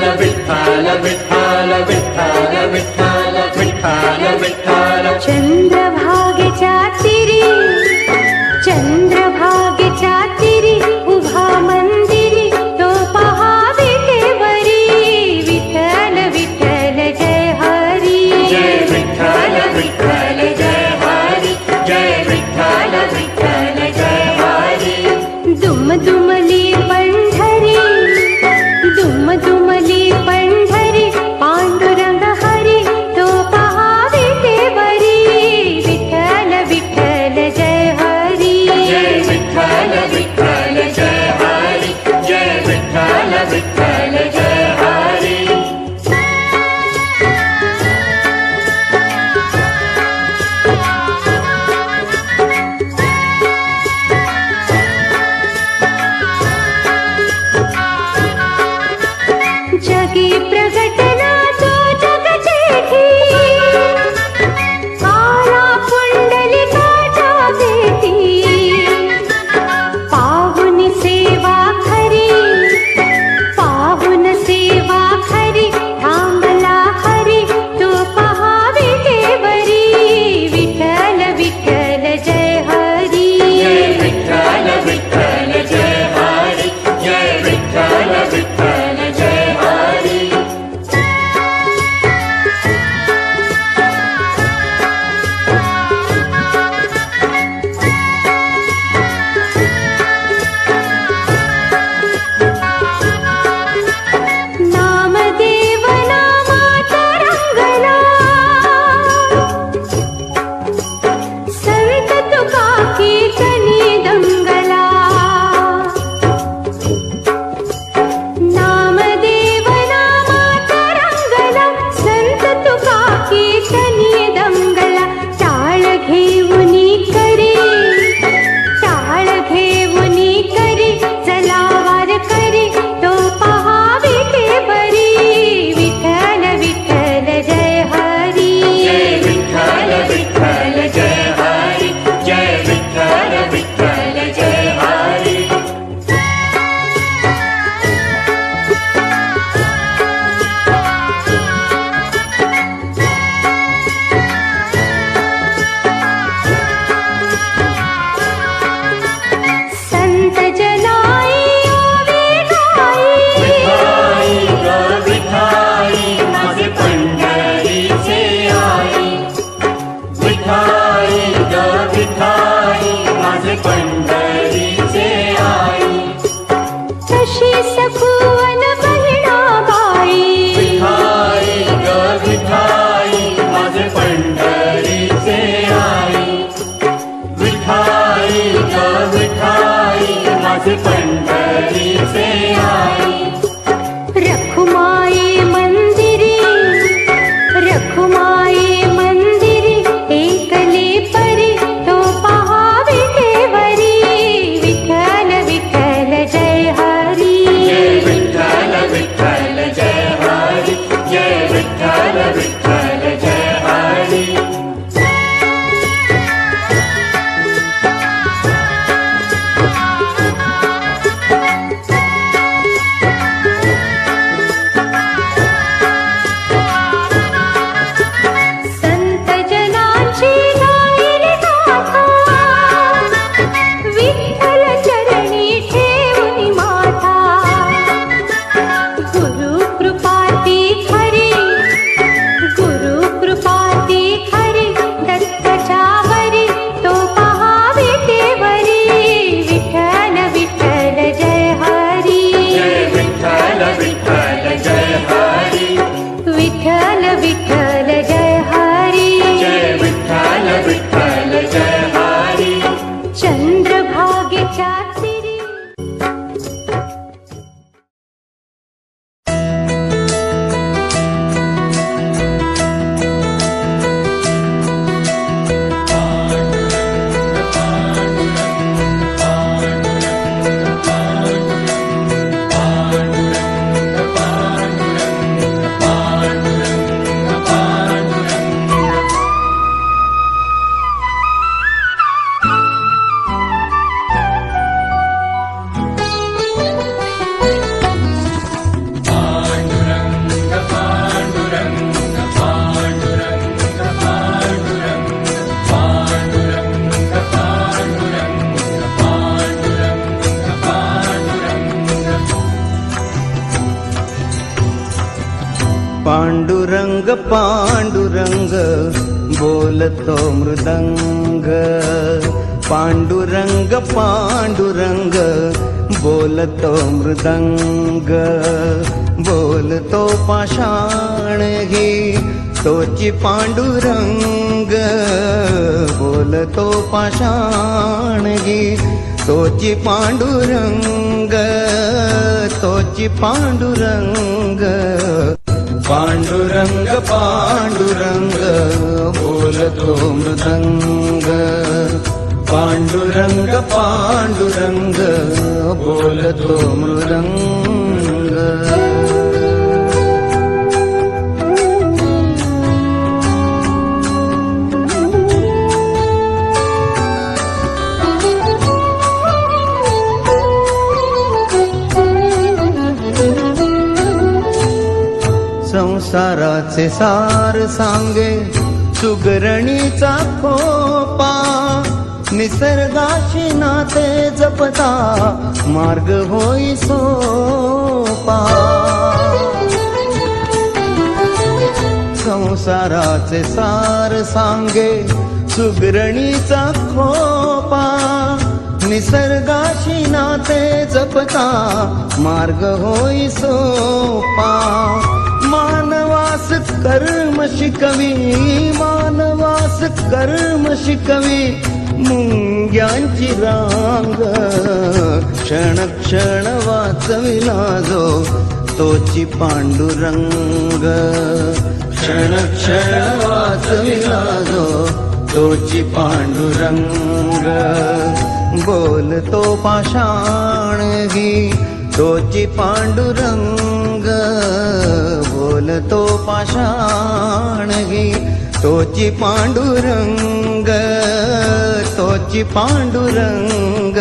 विठ्ठल विठ्ठल विठ्ठल विठ्ठल विठ्ठल विठ्ठल चंद्रभागेच्या तीरी चंद्रभागेच्या तीरी उभा मंदिरी तो पहा विटेवरी विठ्ठल विठ्ठल जय हरी जय विठ्ठल विठ्ठल जय हरी जय विठ्ठल विठ्ठल जय हरी दुम दुमली पंढरी दुम दुमली पंढरी पांडुरंग हरी तो पहा विटेवरी विठ्ठल विठ्ठल जय हरी जय विठ्ठल विठ्ठल जय हरी जय विठ्ठल विठ्ठल जय हरी जगी प्रगटना तो जग जेठी आला पुंडलिकाच्या भेटी पाहुन सेवा खरी पाहुन सेवा खरी थांबला हरी तो पहा विटेवरी विठ्ठल विठ्ठल जय हरी जय विठ्ठल विठ्ठल जय हरी जय विठ्ठल विठ्ठल जय हरी नामदेव नामाचा रंगला संत तुका कीर्तनी दंगला नामदेव नामाचा रंगला संत तुका कीर्तनी दंगला टाळ घेऊनी करी चलावार करी तो पहा विटेवरी विठ्ठल विठ्ठल जय हरी जय विठ्ठल विठ्ठल जय हरी जय विठ्ठल विठ्ठल जय हरी संत जनाई ओवी गाई विठाई ग विठाई माझे पंढरीचे आई विठाई ग विठाई माझे पंढरीचे आई तशी सखुवन बहिणाबाई विठाई ग विठाई माझे पंढरीचे आई विठाई ग विठाई माझे पंढरीचे आई रखुमाई मंदिरी एकली परी तो पहा विटेवरी विठ्ठल विठ्ठल जय हरी जय विठ्ठल विठ्ठल जय हरी जय विठ्ठल विठ्ठल जय हरी पांडुरंग पांडुरंग बोलतो मृदंग, पांडुरंग पांडुरंग बोलतो मृदंग, बोलतो पाषाण घे तोची पांडुरंग, बोलतो पाषाण घे तोची पांडुरंग, तोची पांडुरंग. पांडुरंग पांडुरंग बोलतो मृदंग, पांडुरंग पांडुरंग बोलतो मृदंग. संसाराचे सार सांगे सुगरणीचा खोपा, निसर्गाशी नाते जपता मार्ग होई सोपा. संसाराचे सार सांगे सुगरणीचा खोपा, निसर्गाशी नाते जपता मार्ग होई सोपा. मानवास कर्म शिकवी, मानवास कर्म शिकवी मुंग्यांची रांग, क्षण क्षण वाचविला जो तोची पांडुरंग, क्षण क्षण वाचविला जो तोची पांडुरंग. बोलतो पाषाण घे तोची पांडुरंग, बोलतो पाषाण घे तोची पांडुरंग, तोची पांडुरंग.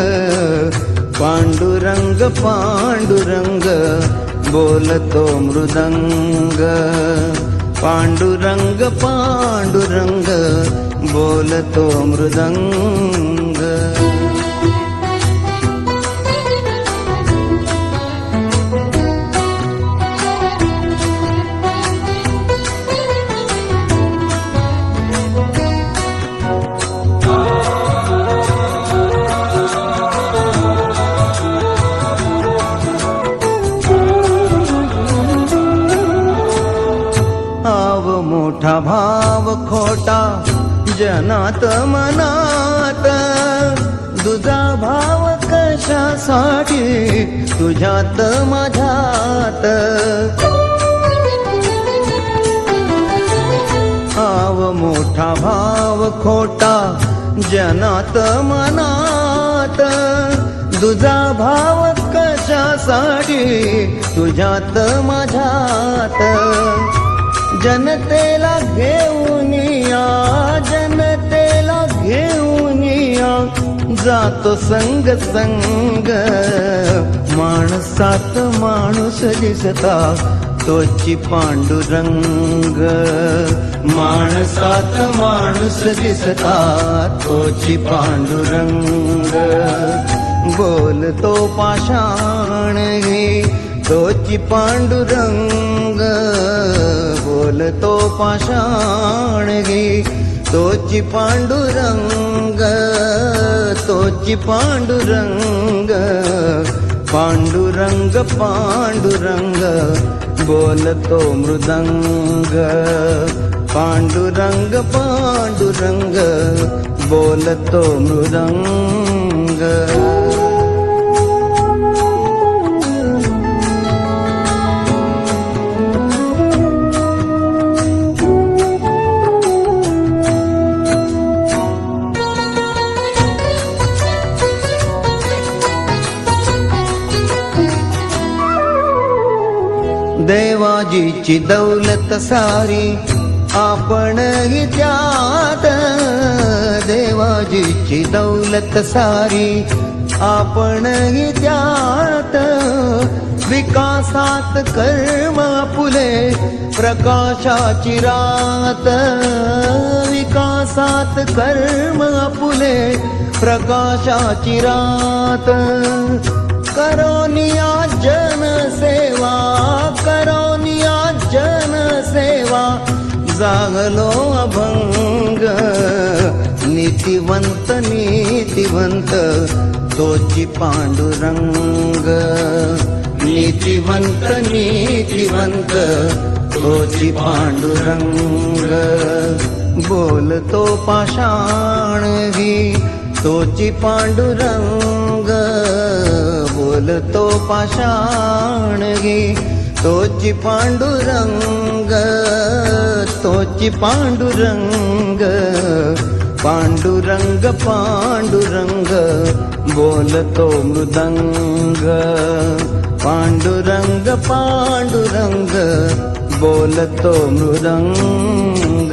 पांडुरंग पांडुरंग बोलतो मृदंग, पांडुरंग पांडुरंग बोलतो मृदंग. मोठा भाव खोटा जनात मनात, तुझा भाव कशासाठी तुझ्यात माझ्यात. आव मोठा भाव खोटा जनात मनात, तुझा भाव कशासाठी तुझ्यात माझ्यात. जनतेला घेऊन या, जनतेला घेऊन या जातो संग संग, माणसात माणूस दिसता तोची पांडुरंग, माणसात माणूस दिसता तोची पांडुरंग. बोलतो पाषाण घे तोची पांडुरंग, बोलतो पाषाण घे तोची पांडुरंग, तोची पांडुरंग. पांडुरंग पांडुरंग बोलतो मृदंग, पांडुरंग पांडुरंग बोलतो मृदंग. देवाजीची दौलत सारी आपण ही त्यात, देवाजीची दौलत सारी आपण ही त्यात. विकासात कर्म फुले प्रकाशाची रात, विकासात कर्म फुले प्रकाशाची रात. करोनिया जनसेवा, करोनिया जनसेवा जागलो अभंग नीतिवंत नीतिवंत तोची पांडुरंग नीतिवंत नीतिवंत तोची पांडुरंग बोलतो पाषाण घी तोची पांडुरंग बोलतो पाषाण घी तोची पांडुरंग तोची पांडुरंग पांडुरंग पांडुरंग बोलतो मृदंग पांडुरंग पांडुरंग बोलतो मृदंग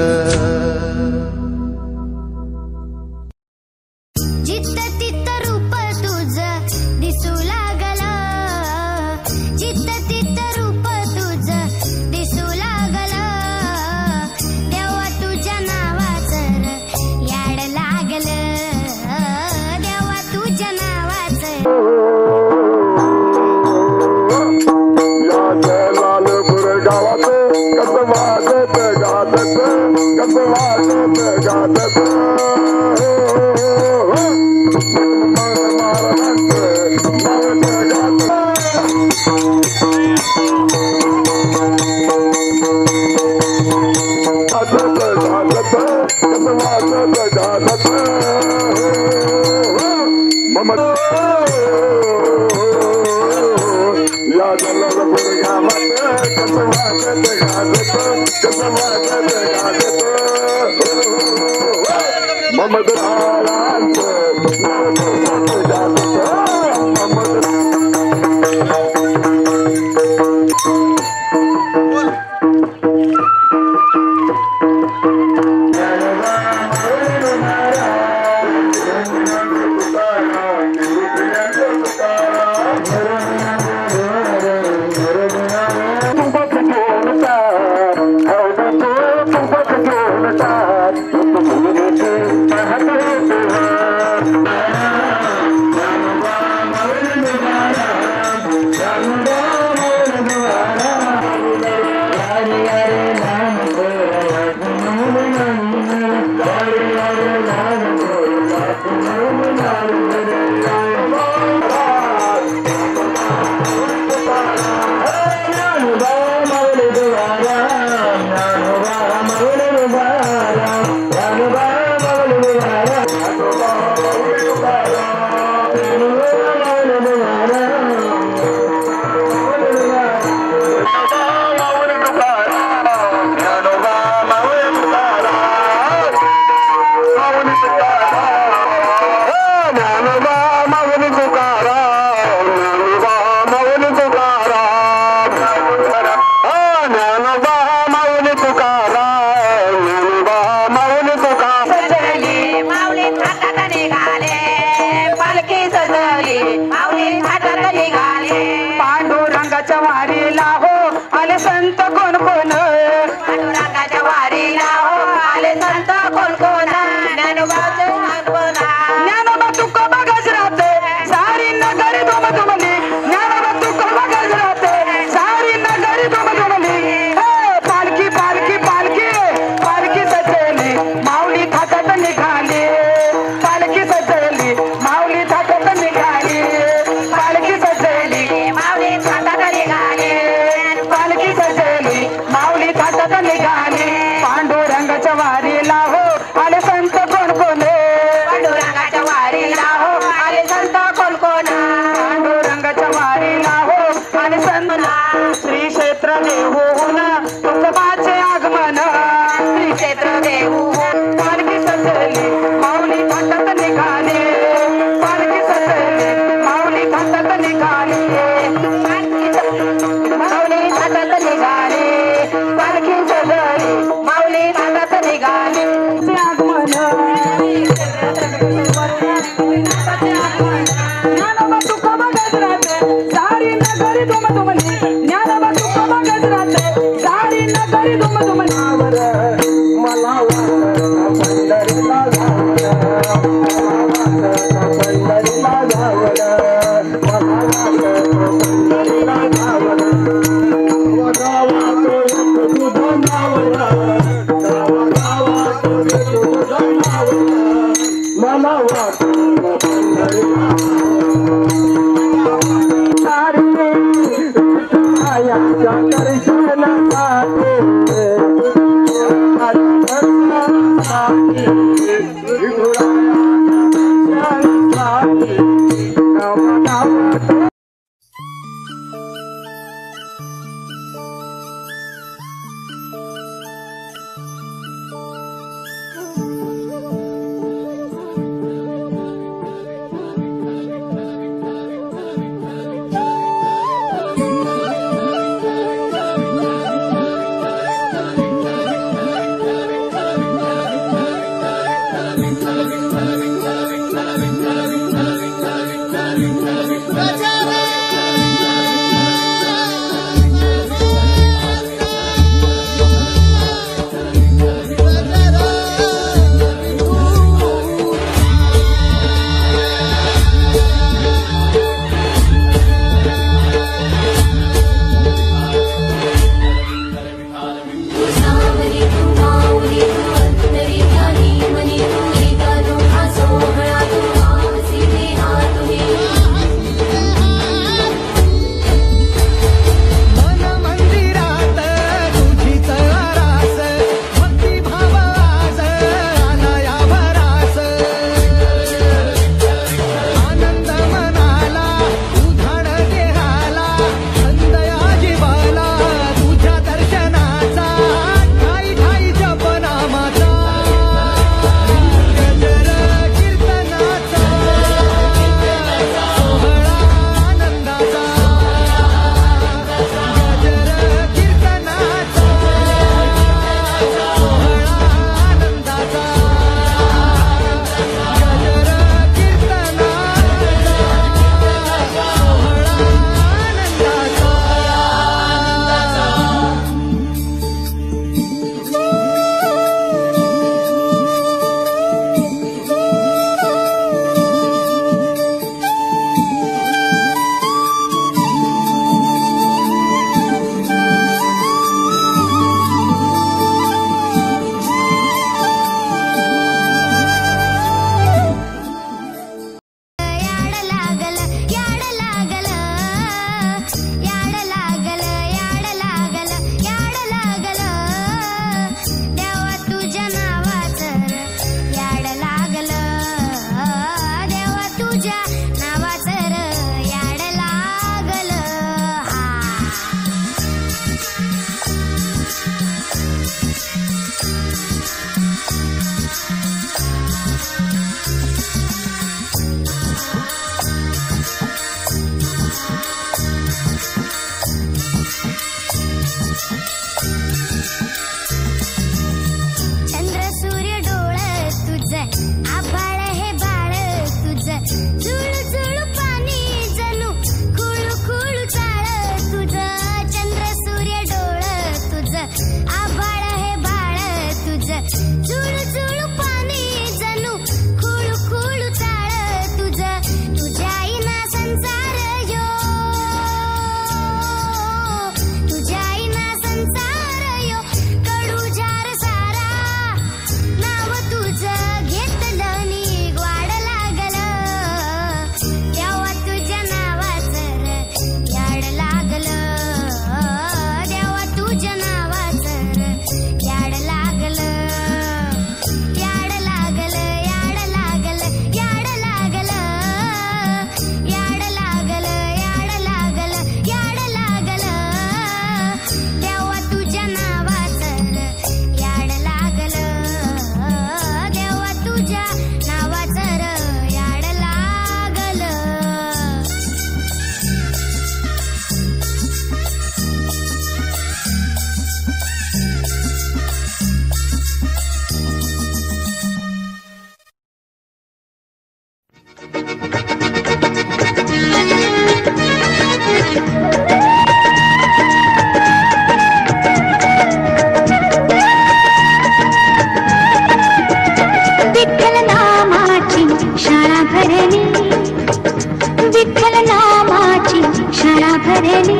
भरली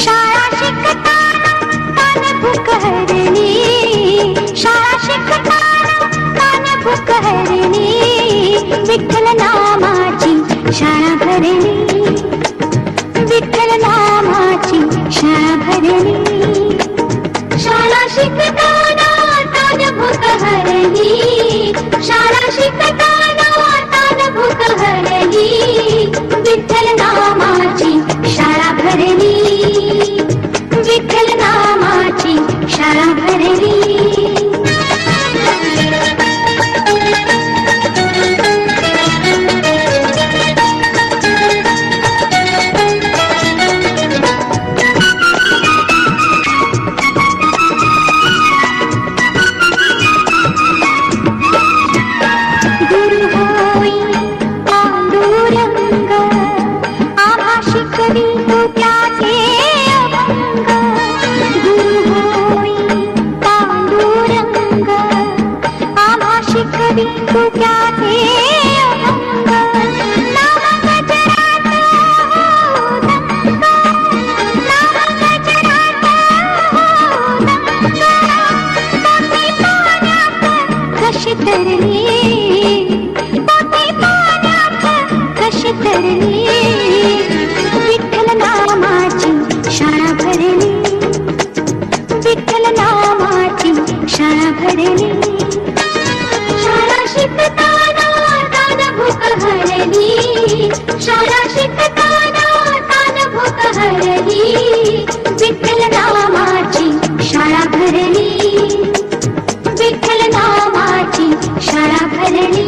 शाळा शिकताना तान भूक हरली शाळा शिकताना तान भूक हरली विठ्ठल नामाची शाळा भरली विठ्ठल नामाची शाळा भरली शाळा शिकताना तान भूक हरली शाळा शिकताना तान भूक हरली विठ्ठल नामाची शाळा भरली विठ्ठल नामाची शाळा भरली विठ्ठल नामाची शाळा भरली विठ्ठल नामाची शाळा भरली शाळा शिकताना तान भूक हरली शाळा शिकताना तान भूक हरली विठ्ठल नामाची शाळा भरली विठ्ठल नामाची शाळा भरली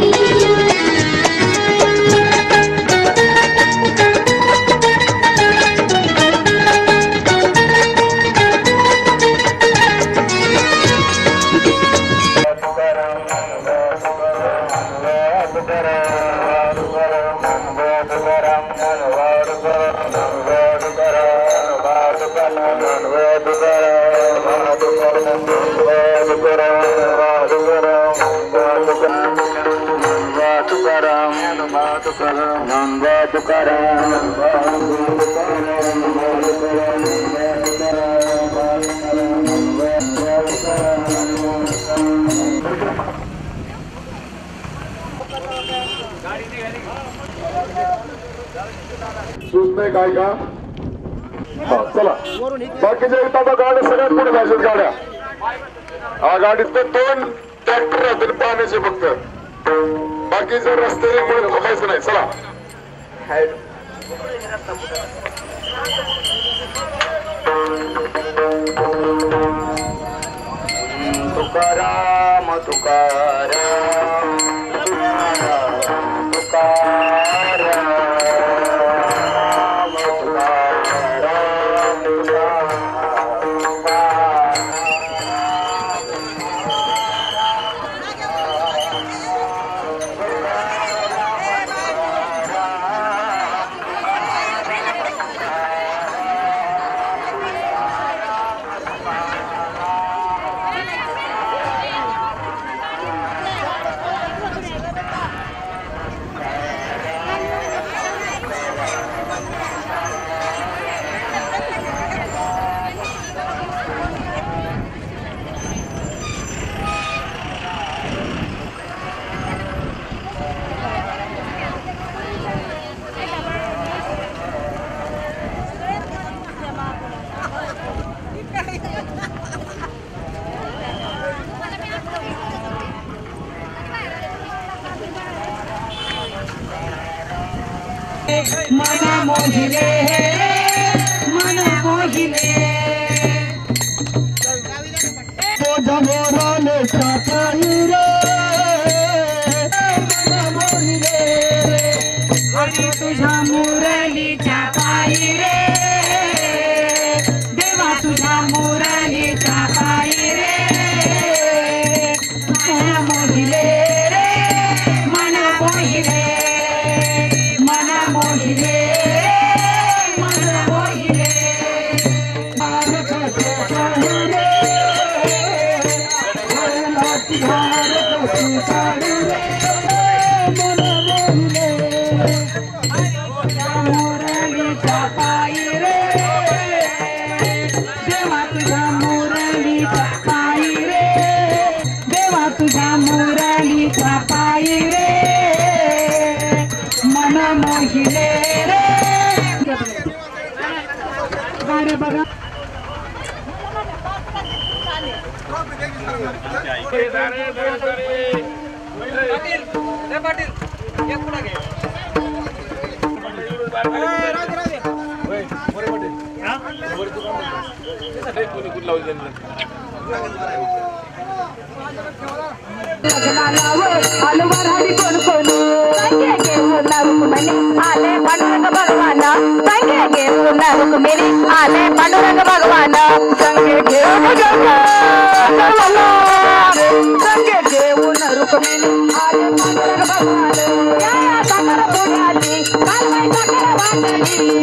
सुचतंय काय का चला बाकीच्या इथं आता गाड्या सगळ्यात पुढे जायच्यात गाड्या हा गाडीत दोन ट्रॅक्टर राहतील पाण्याचे फक्त बाकीचे रस्ते मुळे थांबायचं नाही चला तुकाराम तुकाराम तुकाराम मन मोहिले मन मोहिले तो जमोराले छापाई रे मन मोहिले हरी तुझ्या मुरलीच्या पायी रे देवा तुझ्या मुरलीच्या पायी रे मन मोहिले रे मन मोहिले मन मोहिले मुरलीचा पायी रे देवा तुझ्या मुरलीचा पायी रे देवा तुझ्या मुरलीचा पायी रे मन मोहिले रे गाणे बघा आले पांडुरंग भगवान संगे घेऊन संगे घेऊन रुक्मिणी आले पांडुरंग भगवान या साखर पुण्याची कालवाई साखर वाटली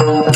Thank you.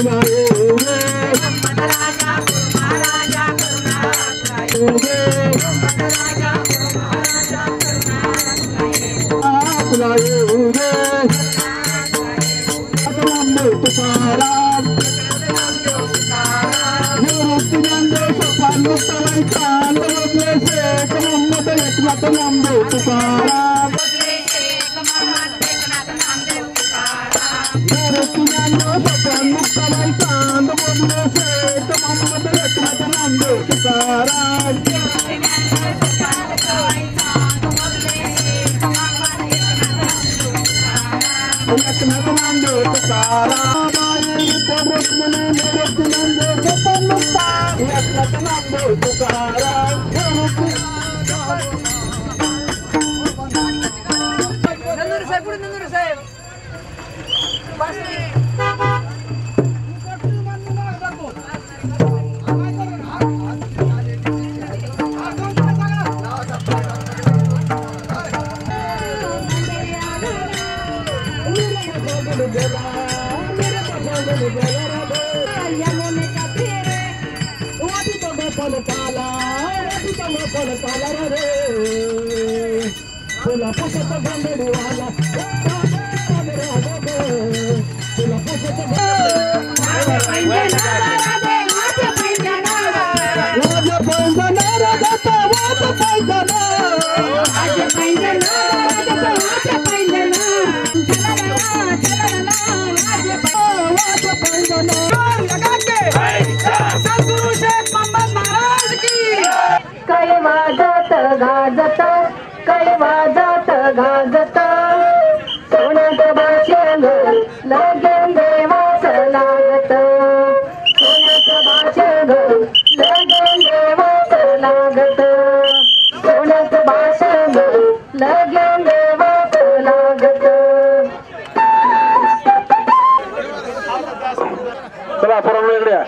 तुला येऊ रे राजा महाराजा करुणा तुला येऊ रे नामदेव तुकाराम निवृत्ती ज्ञानदेव सोपान मुक्ताबाई चांद बदले शेख मोहम्मद एकनाथ नामदेव तुकाराम निवृत्ती ज्ञानदेव सोपान मुक्ताबाई चांद बदले शेख मोहम्मद एकनाथ नामदेव तुकाराम एकनाथ नामदेव तुकाराम रुक्मिणी निवृत्ती ज्ञानदेव सोपान मुक्ता एकनाथ नामदेव तुकाराम तुला पुसत बंदडीवाला तुला पुसत माझ्या पैंजनारा जाता वाज पैंजना सद्गुरु शेख मोहम्मद महाराज की कैवाजात गाजत कैवाजात गाजत सोन्यात भाषण लगेन देवाच लागत सोन्यात भाषण लगेन देवाच लागत सोन्यात भाषण लगेन देवाच लागत चला परम वेगळ्या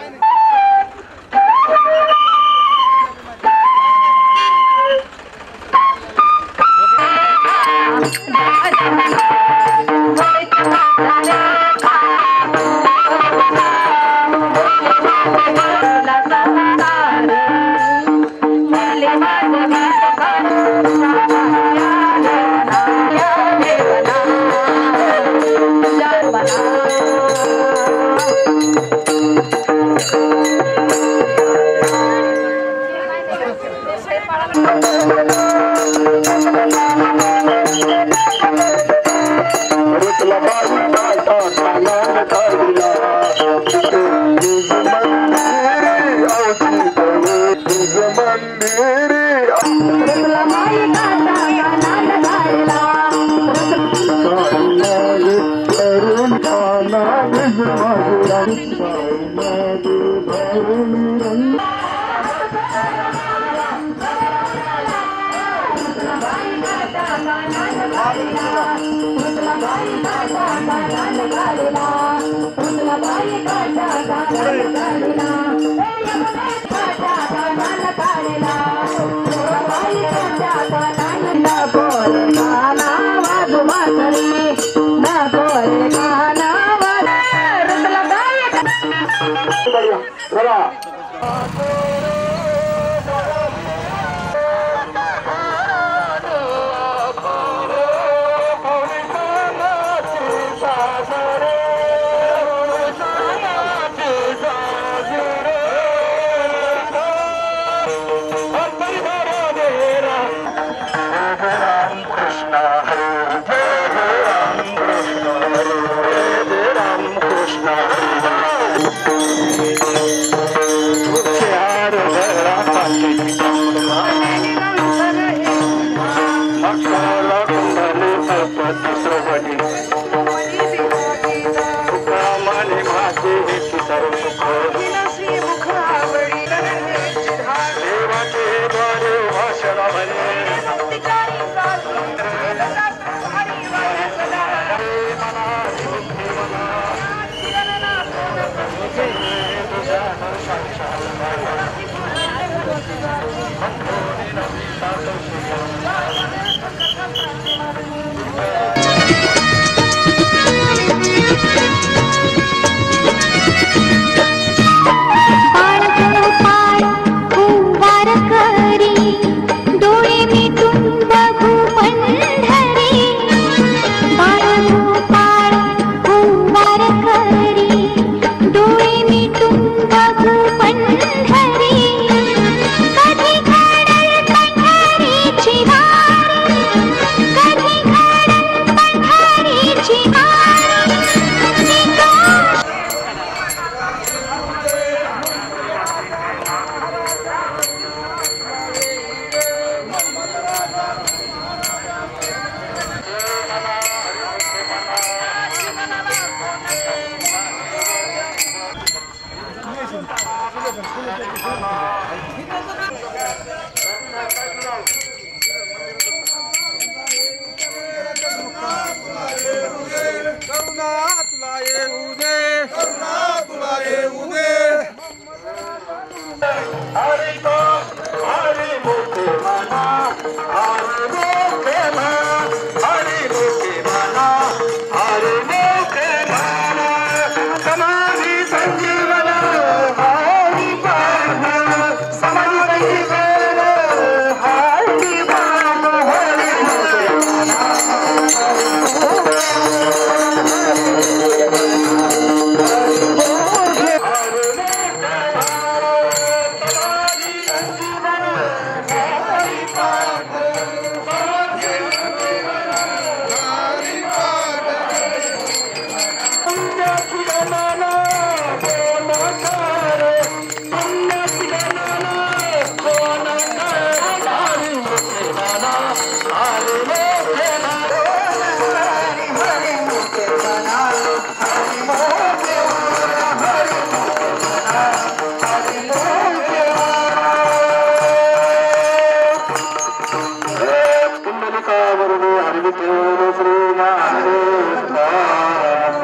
मस्तकावरून हरिविठ्ठल श्री ज्ञानदेव तुकाराम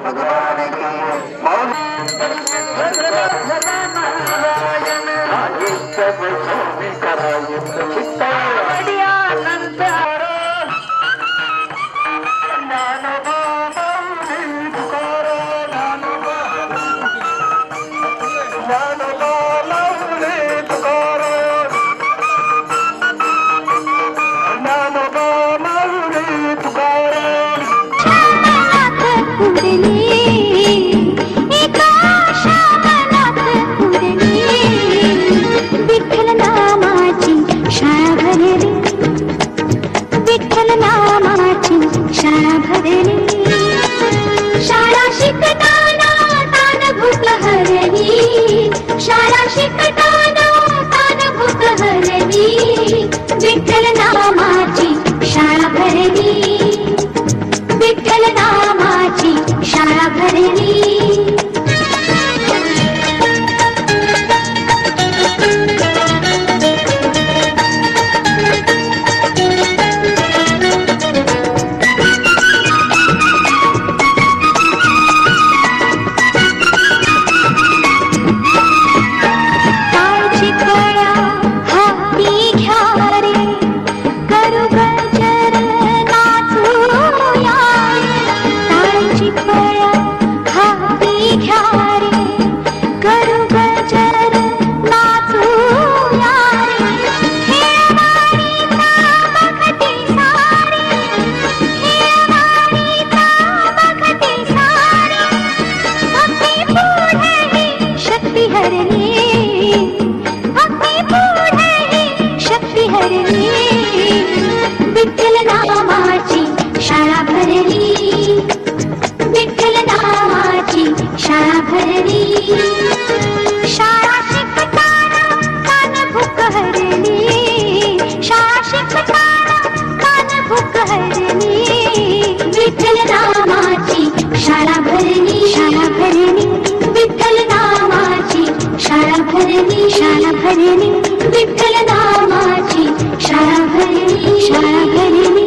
भगवान की विठ्ठल नामाची शाळा भरली, विठ्ठल नामाची शाळा भरली. विठ्ठल नामाची शाळा भरली, विठ्ठल नामाची शाळा भरली. शाळा शिकताना कान भूक हरली, शाळा शिकताना कान भूक हरली. विठ्ठल नामाची शाळा भरली, शाळा भरली. विठ्ठल नामाची शाळा भरली, शाळा भरली. विठ्ठल नामाची शाळा भरली, शाळा भरली.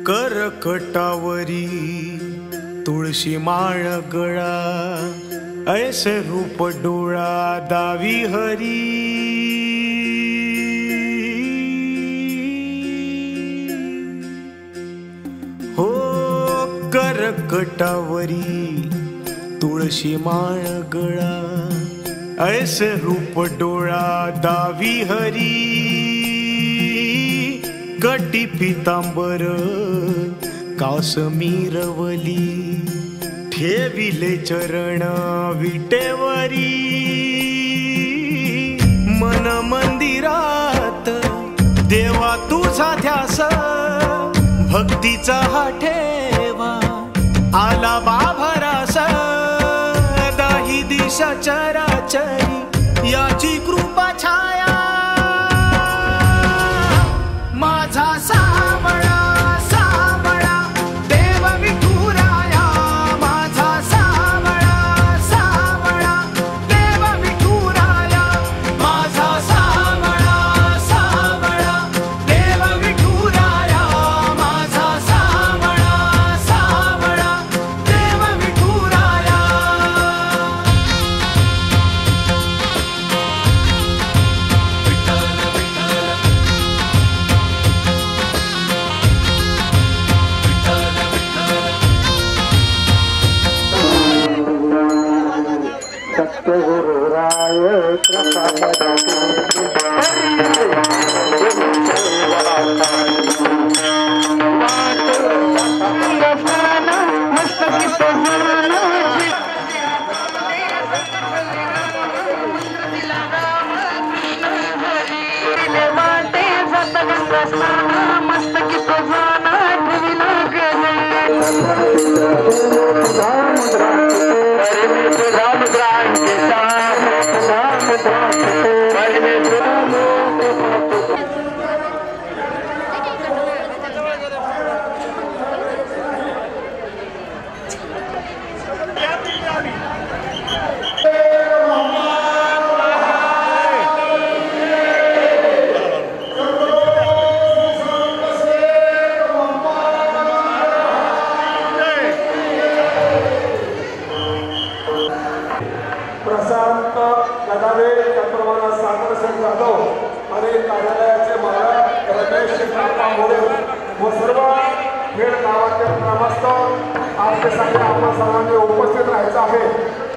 करकटावरी तुळशी माळ गळा, ऐसे रूप डोळा दावी हरी. हो करकटावरी तुळशी माळ गळा, ऐसे रूप डोळा दावी हरी. गड्डी पितांबर कासमीरवली, ठेविले चरण विटेवरी. मन मंदिरात देवा तुझा ध्यास, भक्तीचा हा ठेवा आला बाभरास. दाही दिशा चराचरी याची कृपा छाया, माझा सावळा सावळा देव विठुराया. माझा सावळा सावळा देव विठुराया. माझा सावळा सावळा देव विठुराया. माझा सावळा सावळा देव विठुराया. सत्यगुरुराय कृपा राम बाळासाहेब जाधव आणि कार्यालयाचे मालक रमेश काका मोरे व सर्व खेड गावातील ग्रामस्थ आपले सगळे आपण सर्वांनी उपस्थित राहायचं आहे.